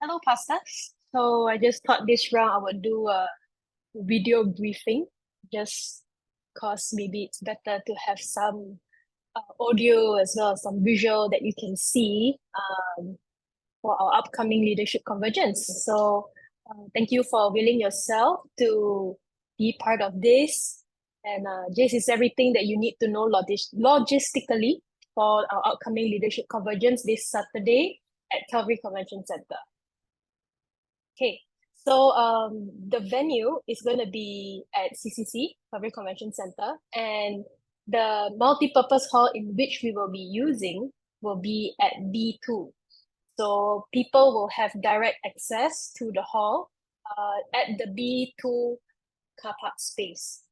Hello, Pastor. So I just thought this round I would do a video briefing, just because maybe it's better to have some audio as well as some visual that you can see for our upcoming leadership convergence. So thank you for willing yourself to be part of this. And this is everything that you need to know logistically for our upcoming leadership convergence this Saturday at Calvary Convention Center. Okay, so the venue is going to be at CCC, Calvary Convention Center, and the multi-purpose hall in which we will be using will be at B2. So people will have direct access to the hall at the B2 car park space.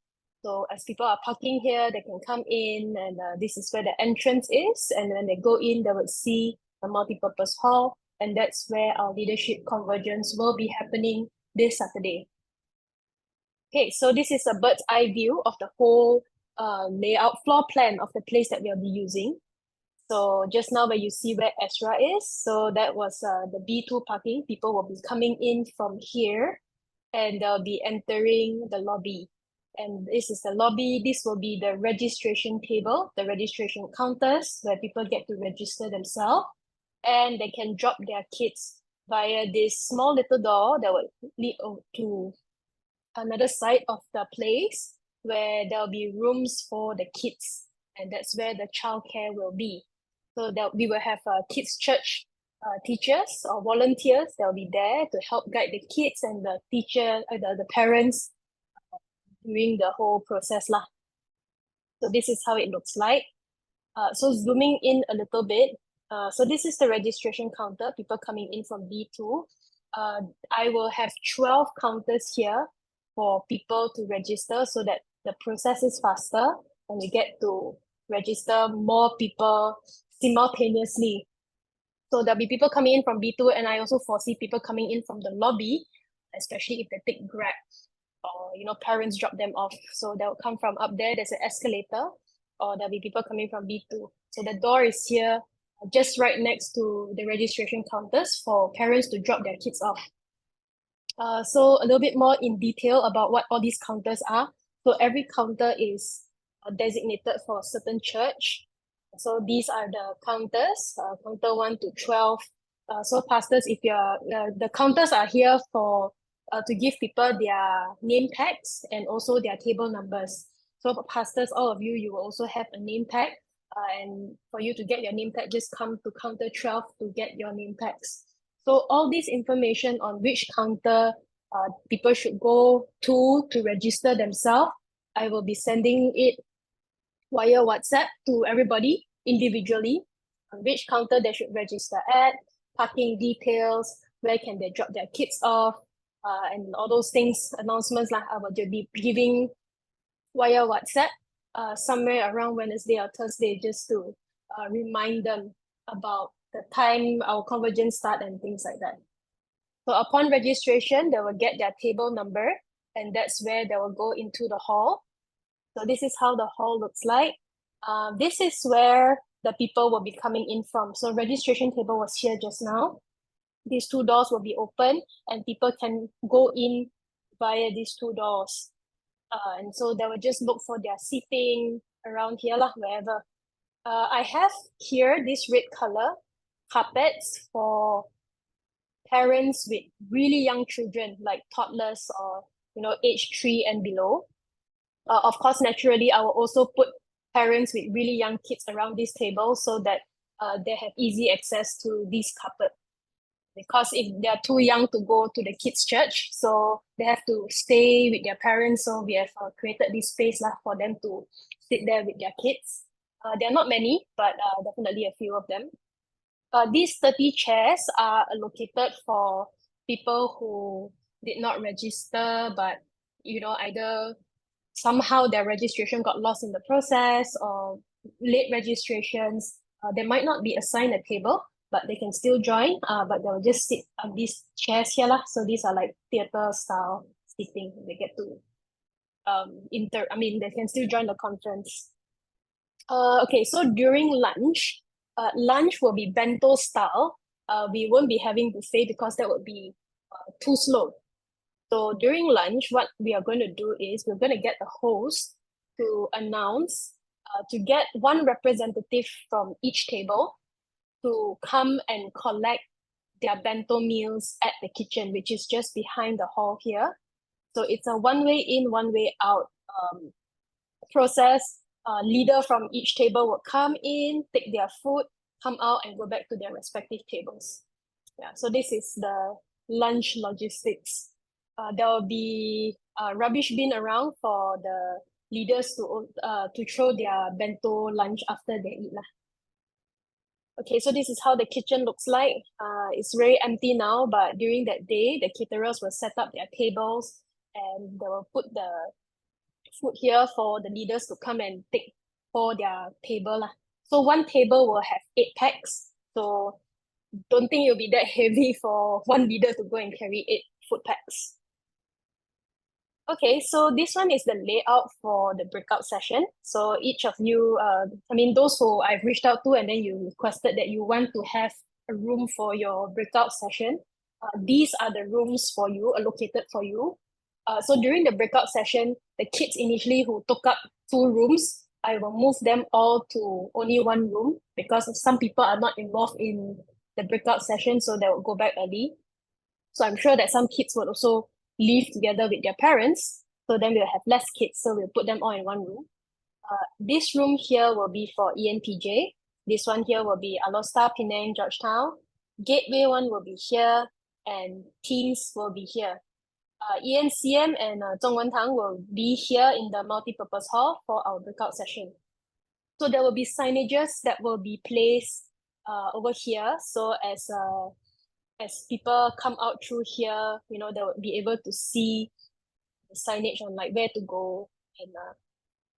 So as people are parking here, they can come in, and this is where the entrance is. And when they go in, they will see the multi-purpose hall, and that's where our leadership convergence will be happening this Saturday. Okay, so this is a bird's eye view of the whole layout floor plan of the place that we'll be using. So just now where you see where Ezra is, so that was the B2 parking. People will be coming in from here and they'll be entering the lobby. And this is the lobby. This will be the registration table, the registration counters where people get to register themselves. And they can drop their kids via this small little door that will lead to another side of the place where there'll be rooms for the kids. And that's where the childcare will be. So that we will have kids church teachers or volunteers that will be there to help guide the kids and the teacher, the parents during the whole process lah. So this is how it looks like. So zooming in a little bit. So this is the registration counter, people coming in from B2. I will have 12 counters here for people to register so that the process is faster and we get to register more people simultaneously. So there'll be people coming in from B2, and I also foresee people coming in from the lobby, especially if they take Grab or parents drop them off. So they'll come from up there, there's an escalator, or there'll be people coming from B2. So the door is here, just right next to the registration counters for parents to drop their kids off. So a little bit more in detail about what all these counters are. So every counter is designated for a certain church. So these are the counters, counter 1 to 12. So pastors, if you're, the counters are here for to give people their name tags and also their table numbers. So for pastors, all of you, you will also have a name tag. And for you to get your name tag, just come to counter 12 to get your name tags. So all this information on which counter people should go to register themselves, I will be sending it via WhatsApp to everybody individually on which counter they should register at, parking details, where can they drop their kids off, and all those things, announcements like I will be giving via WhatsApp somewhere around Wednesday or Thursday just to remind them about the time our convergence start and things like that. So upon registration, they will get their table number, and that's where they will go into the hall. So this is how the hall looks like. This is where the people will be coming in from. So registration table was here just now. These two doors will be open and people can go in via these two doors. And so they will just look for their seating around here, wherever. I have here this red color carpets for parents with really young children, like toddlers or age 3 and below. Of course, naturally, I will also put parents with really young kids around this table so that they have easy access to this carpet. Because if they're too young to go to the kids' church, so they have to stay with their parents. So we have created this space for them to sit there with their kids. There are not many, but definitely a few of them. These 30 chairs are allocated for people who did not register, but either somehow their registration got lost in the process or late registrations. They might not be assigned a table, but they can still join, but they'll just sit on these chairs here. So these are like theater style seating. They get to they can still join the conference. Okay, so during lunch will be bento style. we won't be having buffet because that would be too slow. So during lunch, what we are going to do is we're going to get the host to announce, to get one representative from each table to come and collect their bento meals at the kitchen, which is just behind the hall here. So it's a one way in, one way out process. Leader from each table will come in, take their food, come out, and go back to their respective tables. Yeah, so this is the lunch logistics. There will be a rubbish bin around for the leaders to throw their bento lunch after they eat lah. Okay, so this is how the kitchen looks like. It's very empty now, but during that day, the caterers will set up their tables and they will put the food here for the leaders to come and take for their table lah. So one table will have 8 packs. So don't think it'll be that heavy for one leader to go and carry 8 food packs. Okay, so this one is the layout for the breakout session. So each of you, those who I've reached out to and then you requested that you want to have a room for your breakout session, these are the rooms for you, allocated for you. So during the breakout session, the kids initially who took up 2 rooms, I will move them all to only 1 room because some people are not involved in the breakout session, so they will go back early. So I'm sure that some kids would also live together with their parents. So then we'll have less kids. So we'll put them all in 1 room. This room here will be for ENPJ. This one here will be Alosta, Penang, Georgetown. Gateway one will be here and teams will be here. ENCM and Zhongwentang will be here in the multipurpose hall for our breakout session. So there will be signages that will be placed over here. So as people come out through here, they will be able to see the signage on like where to go and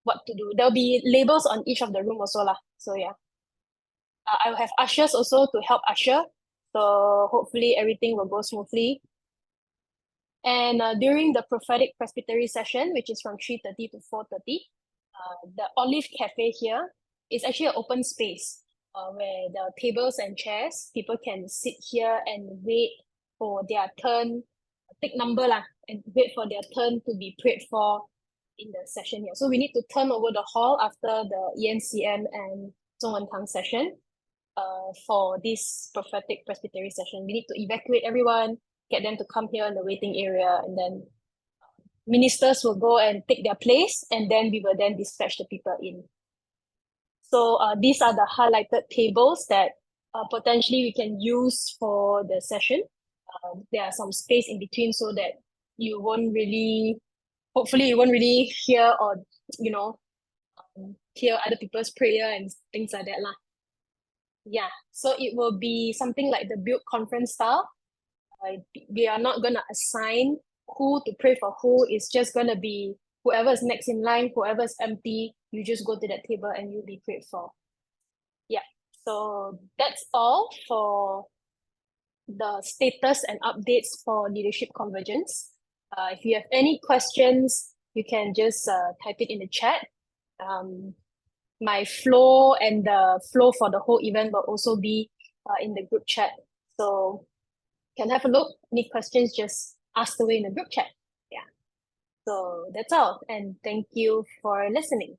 what to do. There'll be labels on each of the room also lah. So yeah. I will have ushers also to help usher. So hopefully everything will go smoothly. And during the prophetic presbytery session, which is from 3:30 to 4:30, the Olive Cafe here is actually an open space where the tables and chairs, people can sit here and wait for their turn, take number lah, and wait for their turn to be prayed for in the session here. So we need to turn over the hall after the ENCM and Zhongwentang session for this prophetic presbytery session. We need to evacuate everyone, get them to come here in the waiting area, and then ministers will go and take their place, and then we will then dispatch the people in. So these are the highlighted tables that potentially we can use for the session. There are some space in between so that you won't really, hopefully you won't really hear or, hear other people's prayer and things like that lah. Yeah, so it will be something like the build conference style. We are not gonna assign who to pray for who. It's just gonna be whoever is next in line, whoever is empty, you just go to that table and you'll be prayed for. Yeah, so that's all for the status and updates for Leadership Convergence. If you have any questions, you can just type it in the chat. My flow and the flow for the whole event will also be in the group chat. So you can have a look. Any questions, just ask away in the group chat. Yeah. So that's all. And thank you for listening.